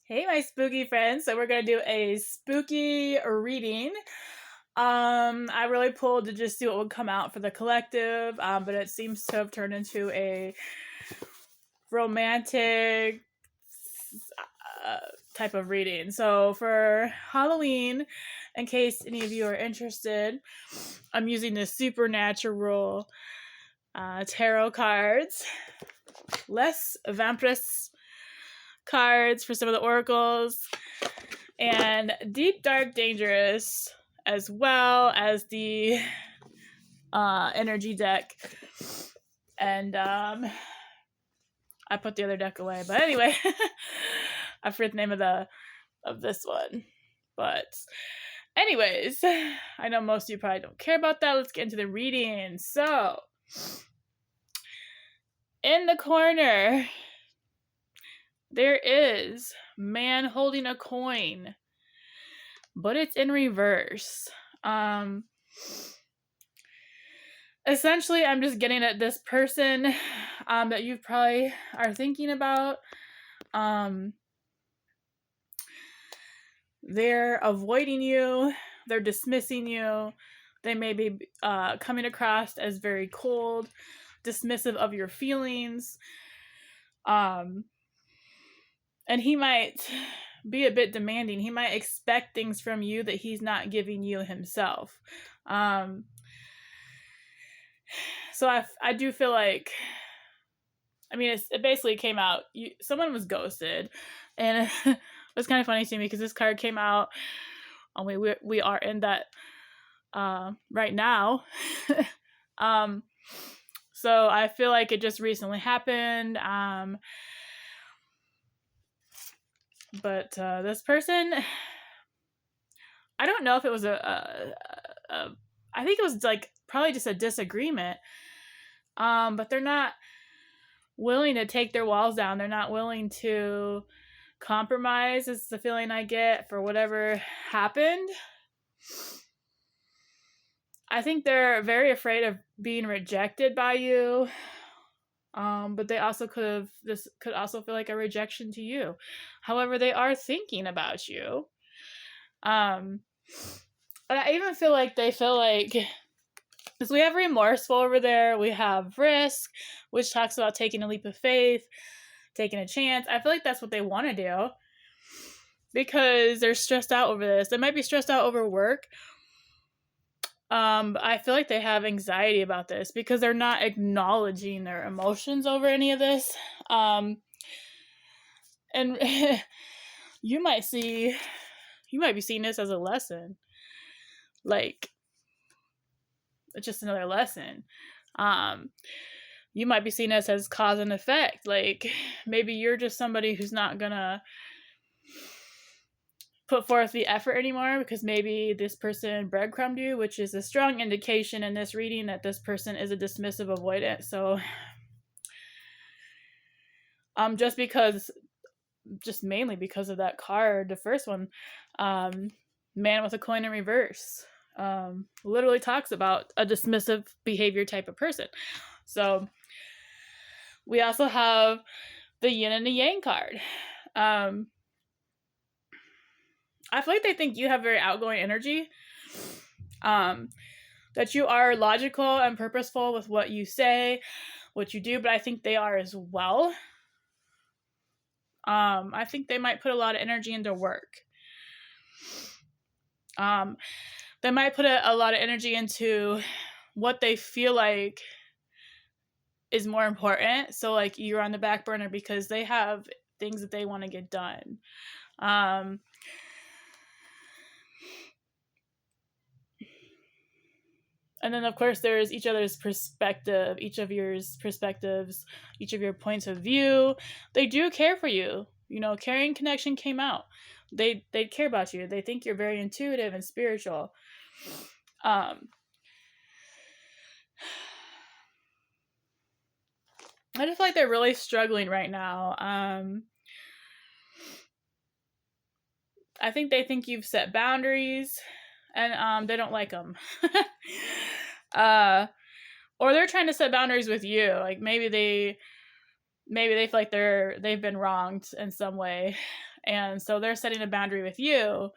Hey, my spooky friends. So we're gonna do a spooky reading. I really pulled to just see what would come out for the collective, but it seems to have turned into a romantic uh, type of reading. So for Halloween, in case any of you are interested, I'm using the supernatural tarot cards, less vampirous cards for some of the oracles, and Deep, Dark, Dangerous, as well as the energy deck. And I put the other deck away, but anyway, I forget the name of this one. But anyways, I know most of you probably don't care about that. Let's get into the reading. So, in the corner, there is man holding a coin, but it's in reverse. Essentially, I'm just getting at this person that you probably are thinking about. They're avoiding you. They're dismissing you. They may be coming across as very cold, dismissive of your feelings. And he might be a bit demanding. He might expect things from you that he's not giving you himself. So I do feel like, I mean, it basically came out, someone was ghosted, and it was kind of funny to me because this card came out, we are in that right now. So I feel like it just recently happened. But this person, I don't know if it was I think it was like probably just a disagreement. But they're not willing to take their walls down. They're not willing to compromise, is the feeling I get, for whatever happened. I think they're very afraid of being rejected by you. But they also this could also feel like a rejection to you. However, they are thinking about you. But I even feel like they feel like, because we have remorseful over there, we have risk, which talks about taking a leap of faith, taking a chance. I feel like that's what they want to do because they're stressed out over this. They might be stressed out over work. I feel like they have anxiety about this because they're not acknowledging their emotions over any of this. And you might be seeing this as a lesson. Like, it's just another lesson. You might be seeing this as cause and effect. Like, maybe you're just somebody who's not gonna put forth the effort anymore because maybe this person breadcrumbed you, which is a strong indication in this reading that this person is a dismissive avoidant. So just mainly because of that card, the first one, man with a coin in reverse, literally talks about a dismissive behavior type of person. So we also have the yin and the yang card. I feel like they think you have very outgoing energy, that you are logical and purposeful with what you say, what you do, but I think they are as well. I think they might put a lot of energy into work. They might put a lot of energy into what they feel like is more important. So, like, you're on the back burner because they have things that they want to get done. And then, of course, there's each other's perspective, each of your perspectives, each of your points of view. They do care for you. You know, caring connection came out. They care about you. They think you're very intuitive and spiritual. I just feel like they're really struggling right now. I think they think you've set boundaries, and they don't like them. Or they're trying to set boundaries with you. Like, maybe maybe they feel like they've been wronged in some way, and so they're setting a boundary with you,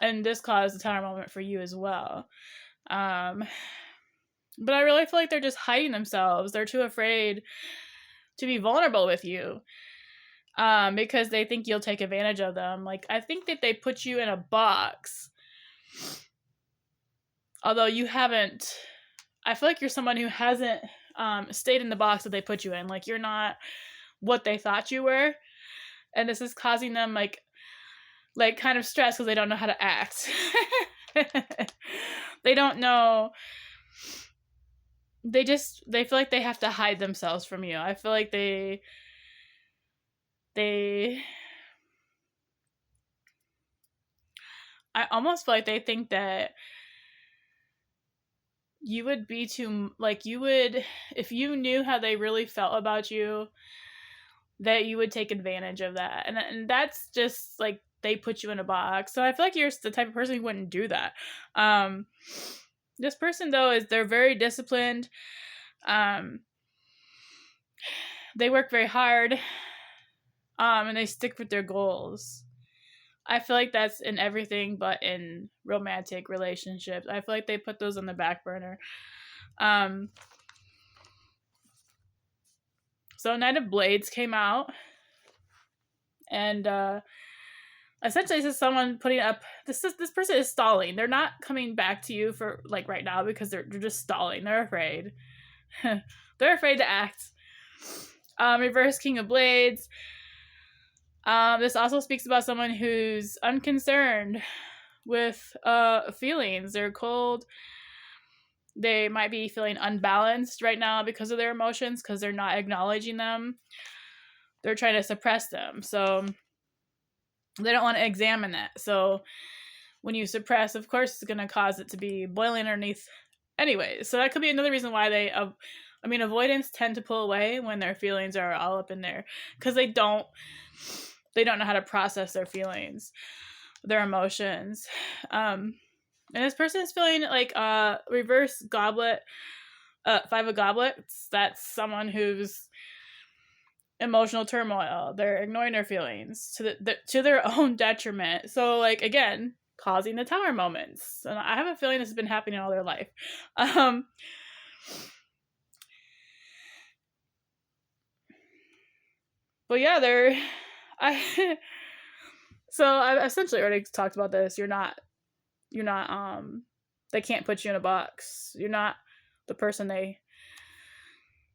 and this caused a tower moment for you as well. But I really feel like they're just hiding themselves. They're too afraid to be vulnerable with you, because they think you'll take advantage of them. Like, I think that they put you in a box, although you haven't. I feel like you're someone who hasn't stayed in the box that they put you in. Like, you're not what they thought you were, and this is causing them like kind of stress because they don't know how to act. They don't know. They feel like they have to hide themselves from you. I feel like they I almost feel like they think that you would be too, like, you would, if you knew how they really felt about you, that you would take advantage of that. And that's just like, they put you in a box. So I feel like you're the type of person who wouldn't do that. This person, though, they're very disciplined. They work very hard. And they stick with their goals. I feel like that's in everything but in romantic relationships. I feel like they put those on the back burner. So Knight of Blades came out. And essentially this is someone putting up, this person is stalling. They're not coming back to you for like right now because they're just stalling. They're afraid. They're afraid to act. Reverse King of Blades. This also speaks about someone who's unconcerned with feelings. They're cold. They might be feeling unbalanced right now because of their emotions, because they're not acknowledging them. They're trying to suppress them. So they don't want to examine that. So when you suppress, of course, it's going to cause it to be boiling underneath anyway. So that could be another reason why avoidants tend to pull away when their feelings are all up in there, because they don't know how to process their feelings, their emotions. And this person is feeling like reverse goblet, 5 of goblets. That's someone who's emotional turmoil. They're ignoring their feelings to their own detriment. So, like, again, causing the tower moments. And I have a feeling this has been happening all their life. But yeah, so I essentially already talked about this. You're not they can't put you in a box. You're not the person I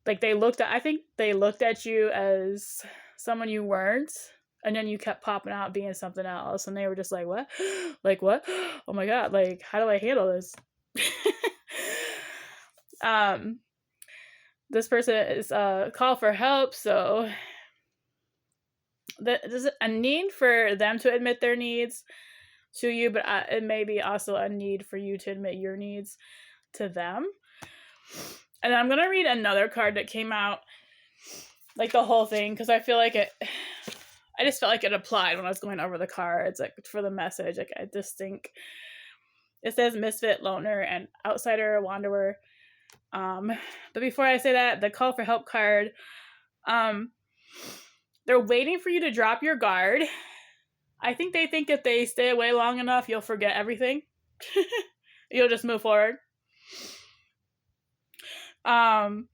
think they looked at you as someone you weren't, and then you kept popping out being something else, and they were just like, what? Like, what? Oh my god, like, how do I handle this? This person is call for help, so there's a need for them to admit their needs to you, but it may be also a need for you to admit your needs to them. And I'm gonna read another card that came out, like the whole thing, because I feel like I just felt like it applied when I was going over the cards, like for the message. Like, I just think it says Misfit, Loner, and Outsider, Wanderer. But before I say that, the call for help card, they're waiting for you to drop your guard. I think they think if they stay away long enough, you'll forget everything. You'll just move forward. And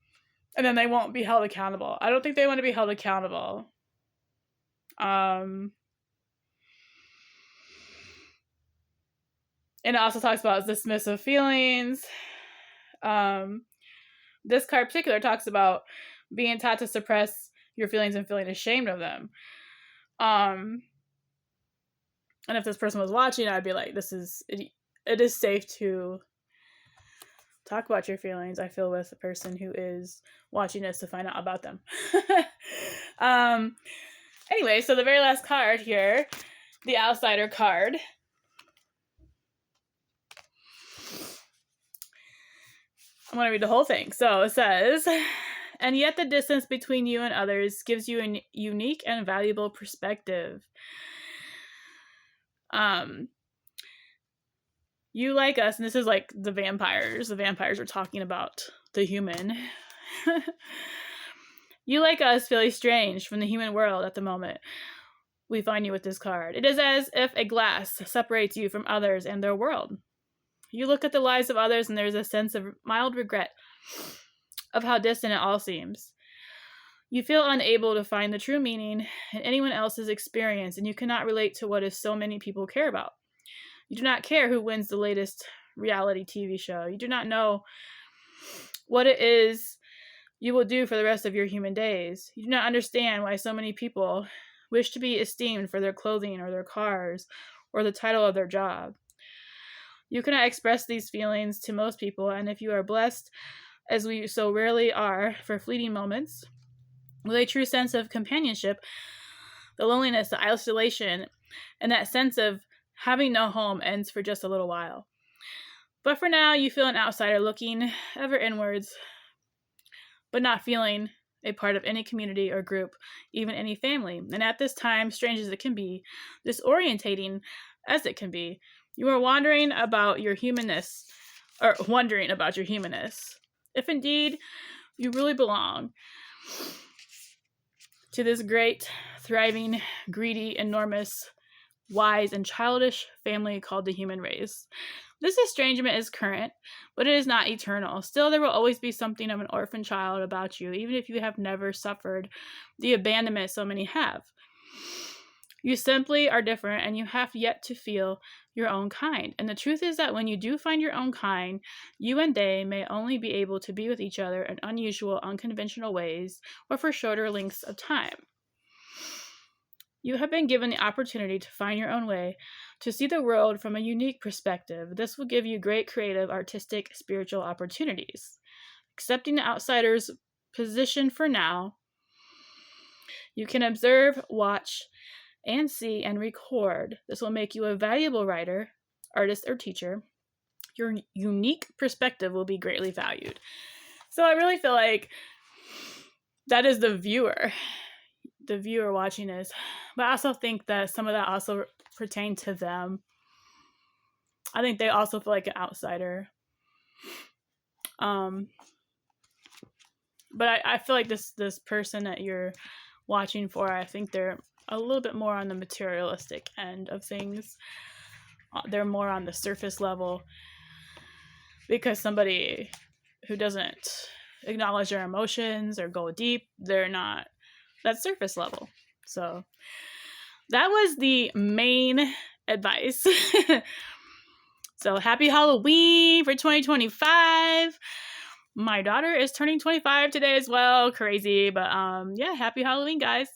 then they won't be held accountable. I don't think they want to be held accountable. And it also talks about dismissive feelings. This card in particular talks about being taught to suppress your feelings and feeling ashamed of them. And if this person was watching, I'd be like, it is safe to talk about your feelings, I feel, with the person who is watching this to find out about them. Anyway, so the very last card here, the Outsider card. I'm going to read the whole thing. So it says, and yet the distance between you and others gives you a unique and valuable perspective. You like us, and this is like the vampires. The vampires are talking about the human. You, like us, feel estranged from the human world at the moment we find you with this card. It is as if a glass separates you from others and their world. You look at the lives of others and there's a sense of mild regret of how distant it all seems. You feel unable to find the true meaning in anyone else's experience, and you cannot relate to what is so many people care about. You do not care who wins the latest reality TV show. You do not know what it is you will do for the rest of your human days. You do not understand why so many people wish to be esteemed for their clothing or their cars or the title of their job. You cannot express these feelings to most people, and if you are blessed, as we so rarely are, for fleeting moments, with a true sense of companionship, the loneliness, the isolation, and that sense of having no home ends for just a little while. But for now, you feel an outsider looking ever inwards, but not feeling a part of any community or group, even any family. And at this time, strange as it can be, disorientating as it can be, you are wondering about your humanness. If indeed you really belong to this great, thriving, greedy, enormous, wise, and childish family called the human race. This estrangement is current, but it is not eternal. Still, there will always be something of an orphan child about you, even if you have never suffered the abandonment so many have. You simply are different, and you have yet to feel your own kind. And the truth is that when you do find your own kind, you and they may only be able to be with each other in unusual, unconventional ways, or for shorter lengths of time. You have been given the opportunity to find your own way, to see the world from a unique perspective. This will give you great creative, artistic, spiritual opportunities. Accepting the outsider's position for now, you can observe, watch, and see and record. This will make you a valuable writer, artist, or teacher. Your unique perspective will be greatly valued. So I really feel like that is the viewer watching this. But I also think that some of that also pertain to them. I think they also feel like an outsider. But I feel like this person that you're watching for, I think they're a little bit more on the materialistic end of things. They're more on the surface level, because somebody who doesn't acknowledge their emotions or go deep, they're not that surface level. So that was the main advice. So happy Halloween for 2025. My daughter is turning 25 today as well. Crazy. But yeah, happy Halloween, guys.